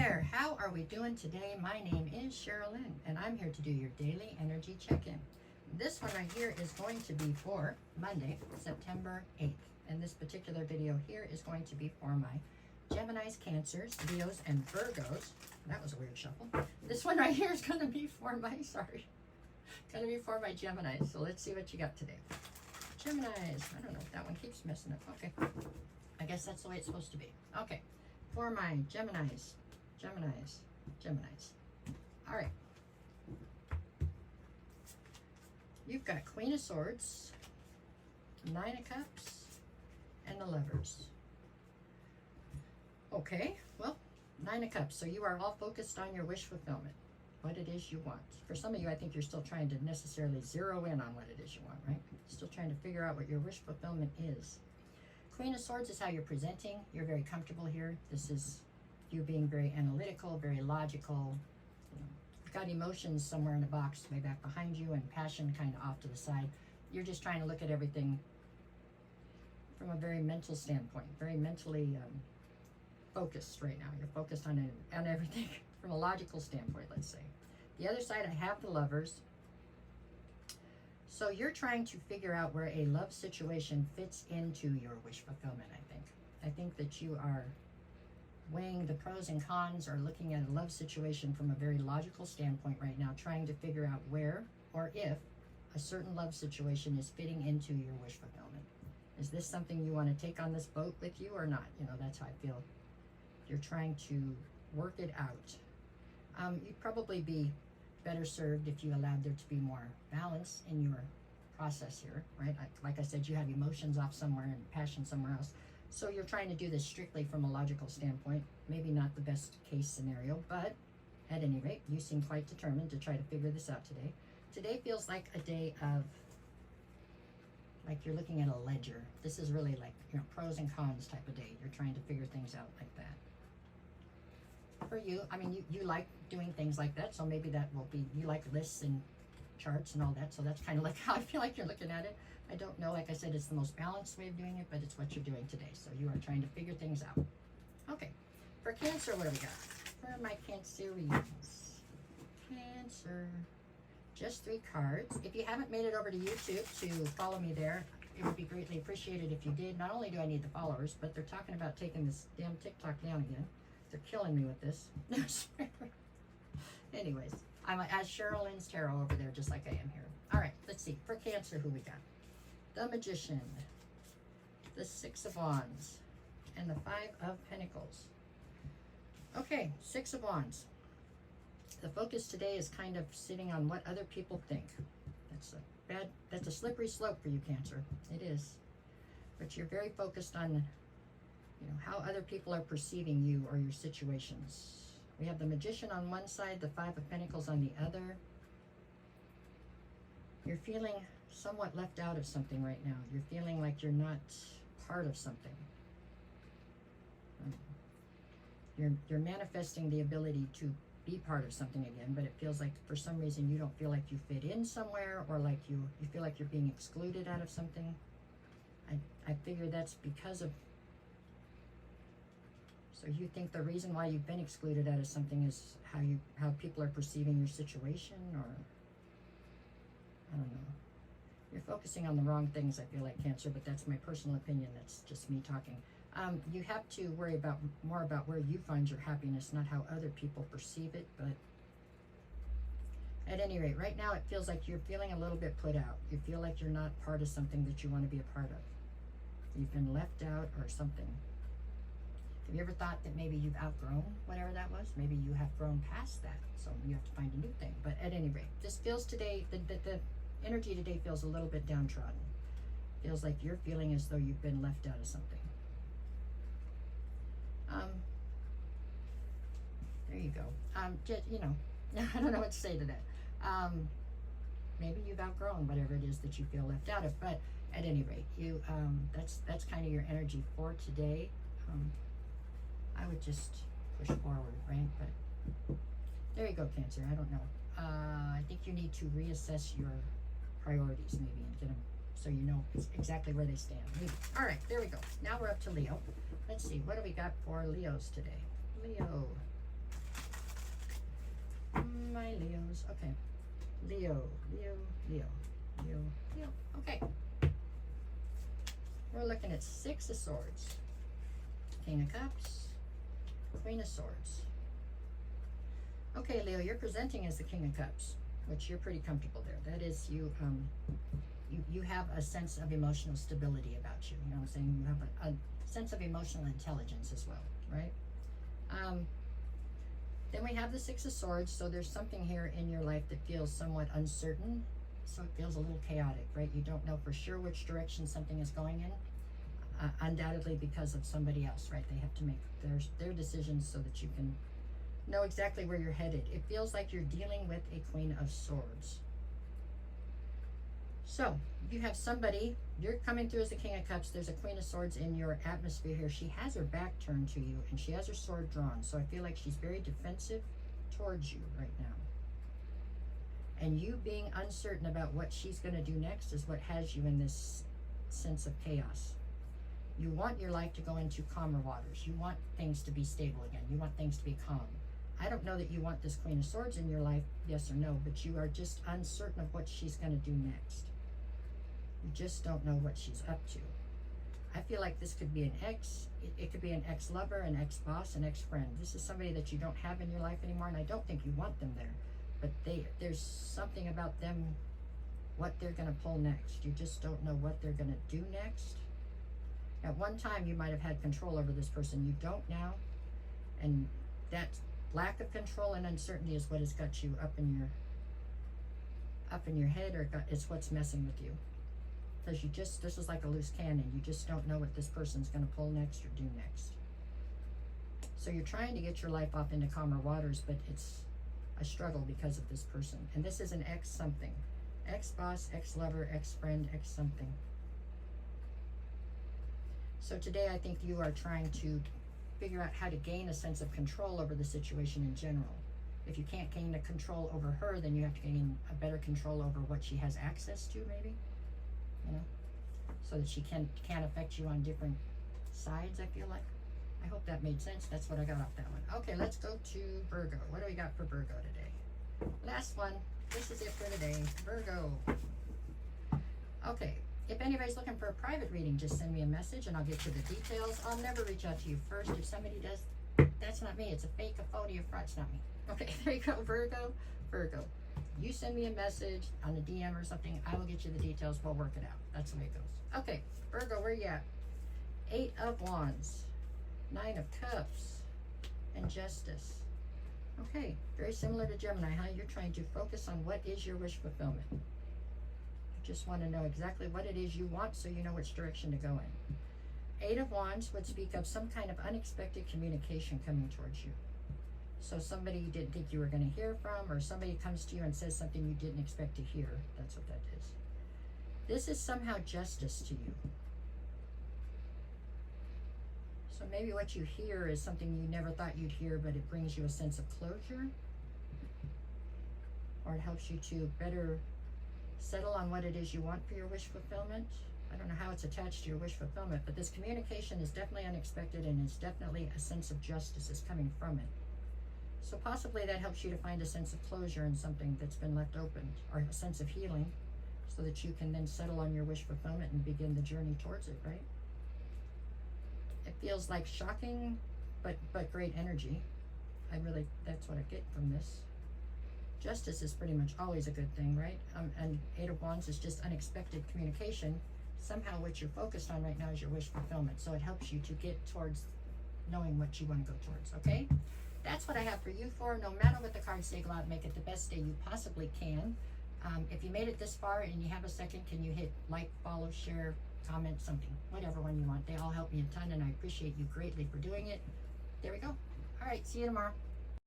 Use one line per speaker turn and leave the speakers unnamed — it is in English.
there, how are we doing today? My name is Sherilyn, and I'm here to do your daily energy check-in. This one right here is going to be for Monday, September 8th. And this particular video here is going to be for my Geminis, Cancers, Leos, and Virgos. That was a weird shuffle. This one right here is going to be for my, going to be for my Geminis. So let's see what you got today. Geminis, I don't know if that one keeps messing up. Okay, I guess that's the way it's supposed to be. Okay, for my Geminis. All right. You've got Queen of Swords, Nine of Cups, and the Lovers. Okay, well, Nine of Cups. So you are all focused on your wish fulfillment, what it is you want. For some of you, I think you're still trying to necessarily zero in on what it is you want, right? Still trying to figure out what your wish fulfillment is. Queen of Swords is how you're presenting. You're very comfortable here. This is you being very analytical, very logical. You've got emotions somewhere in a box way back behind you and passion kind of off to the side. You're just trying to look at everything from a very mental standpoint, very mentally focused right now. You're focused on everything from a logical standpoint, let's say. The other side, I have the Lovers. So you're trying to figure out where a love situation fits into your wish fulfillment, I think. I think that you are weighing the pros and cons or looking at a love situation from a very logical standpoint right now, trying to figure out where or if a certain love situation is fitting into your wish fulfillment. Is this something you want to take on this boat with you or not? You know, that's how I feel. You're trying to work it out. You'd probably be better served if you allowed there to be more balance in your process here, right? Like I said, you have emotions off somewhere and passion somewhere else. So you're trying to do this strictly from a logical standpoint. Maybe not the best case scenario, but at any rate, you seem quite determined to try to figure this out today. Today feels like a day of, like you're looking at a ledger. This is really like, you know, pros and cons type of day. You're trying to figure things out like that. For you, I mean, you like doing things like that, so maybe that will be, you like lists and charts and all that, so that's kind of like how I feel like you're looking at it. I don't know, like I said, it's the most balanced way of doing it, but it's what you're doing today, so you are trying to figure things out. Okay, for Cancer, what do we got? For my Cancerians. Cancer. Just 3 cards. If you haven't made it over to YouTube to follow me there, it would be greatly appreciated if you did. Not only do I need the followers, but they're talking about taking this damn TikTok down again. They're killing me with this. Anyways, I'm as Sherilyn's Tarot over there, just like I am here. All right, let's see. For Cancer, who we got? The Magician, the 6 of Wands, and the 5 of Pentacles. Okay, 6 of Wands. The focus today is kind of sitting on what other people think. That's a slippery slope for you, Cancer. It is. But you're very focused on, you know, how other people are perceiving you or your situations. We have the Magician on one side, the 5 of Pentacles on the other. You're feeling somewhat left out of something right now. You're feeling like you're not part of something. You're manifesting the ability to be part of something again, but it feels like for some reason you don't feel like you fit in somewhere, or like you feel like you're being excluded out of something. I figure that's because of, so you think the reason why you've been excluded out of something is how people are perceiving your situation, or I don't know. You're focusing on the wrong things, I feel like, Cancer, but that's my personal opinion. That's just me talking. You have to worry more about where you find your happiness, not how other people perceive it. But at any rate, right now it feels like you're feeling a little bit put out. You feel like you're not part of something that you want to be a part of. You've been left out or something. Have you ever thought that maybe you've outgrown whatever that was? Maybe you have grown past that, so you have to find a new thing. But at any rate, this feels today, the energy today feels a little bit downtrodden. Feels like you're feeling as though you've been left out of something. There you go. Just, you know, I don't know what to say to that. Maybe you've outgrown whatever it is that you feel left out of, but at any rate, you that's kind of your energy for today. I would just push forward, right? But there you go, Cancer. I don't know. I think you need to reassess your priorities maybe and get them so you know exactly where they stand. Maybe. All right, there we go. Now we're up to Leo. Let's see, what do we got for Leos today? Leo. Okay. Leo, Leo, Leo, Leo, Leo. Okay. We're looking at Six of Swords, King of Cups, Queen of Swords. Okay, Leo, you're presenting as the King of Cups, which you're pretty comfortable there. That is, you have a sense of emotional stability about you. You know what I'm saying? You have a sense of emotional intelligence as well, right? Then we have the Six of Swords, so there's something here in your life that feels somewhat uncertain, so it feels a little chaotic, right? You don't know for sure which direction something is going in, undoubtedly because of somebody else, right? They have to make their decisions so that you can know exactly where you're headed. It feels like you're dealing with a Queen of Swords. So you have somebody, you're coming through as the King of Cups. There's a Queen of Swords in your atmosphere here. She has her back turned to you and she has her sword drawn. So I feel like she's very defensive towards you right now. And you being uncertain about what she's going to do next is what has you in this sense of chaos. You want your life to go into calmer waters. You want things to be stable again. You want things to be calm. I don't know that you want this Queen of Swords in your life, yes or no, but you are just uncertain of what she's going to do next. You just don't know what she's up to. I feel like this could be an ex. It could be an ex-lover, an ex-boss, an ex-friend. This is somebody that you don't have in your life anymore, and I don't think you want them there. But there's something about them, what they're going to pull next. You just don't know what they're going to do next. At one time, you might have had control over this person. You don't now. And that lack of control and uncertainty is what has got you up in your head, or it's what's messing with you. Because this is like a loose cannon. You just don't know what this person's going to pull next or do next. So you're trying to get your life off into calmer waters, but it's a struggle because of this person. And this is an ex-something. Ex-boss, ex-lover, ex-friend, ex-something. So today I think you are trying to figure out how to gain a sense of control over the situation in general. If you can't gain a control over her, then you have to gain a better control over what she has access to, maybe. You know, so that she can't affect you on different sides, I feel like. I hope that made sense. That's what I got off that one. Okay, let's go to Virgo. What do we got for Virgo today? Last one. This is it for today. Virgo. Okay, if anybody's looking for a private reading, just send me a message and I'll get you the details. I'll never reach out to you first. If somebody does, that's not me. It's a fake, a phony, a fraud. It's not me. Okay, there you go, Virgo. Virgo. You send me a message on the DM or something, I will get you the details. We'll work it out. That's the way it goes. Okay, Virgo, where you at? 8 of Wands, 9 of Cups, and Justice. Okay, very similar to Gemini, huh? You're trying to focus on what is your wish fulfillment. You just want to know exactly what it is you want so you know which direction to go in. 8 of Wands would speak of some kind of unexpected communication coming towards you. So somebody you didn't think you were going to hear from, or somebody comes to you and says something you didn't expect to hear. That's what that is. This is somehow justice to you. So maybe what you hear is something you never thought you'd hear, but it brings you a sense of closure. Or it helps you to better settle on what it is you want for your wish fulfillment. I don't know how it's attached to your wish fulfillment, but this communication is definitely unexpected, and it's definitely a sense of justice is coming from it. So possibly that helps you to find a sense of closure in something that's been left open, or a sense of healing, so that you can then settle on your wish fulfillment and begin the journey towards it, right? It feels like shocking, but great energy. That's what I get from this. Justice is pretty much always a good thing, right? And 8 of Wands is just unexpected communication. Somehow what you're focused on right now is your wish fulfillment. So it helps you to get towards knowing what you want to go towards, okay? That's what I have for you for. No matter what the cards say, go out and make it the best day you possibly can. If you made it this far and you have a second, can you hit like, follow, share, comment, something, whatever one you want. They all help me a ton, and I appreciate you greatly for doing it. There we go. All right, see you tomorrow.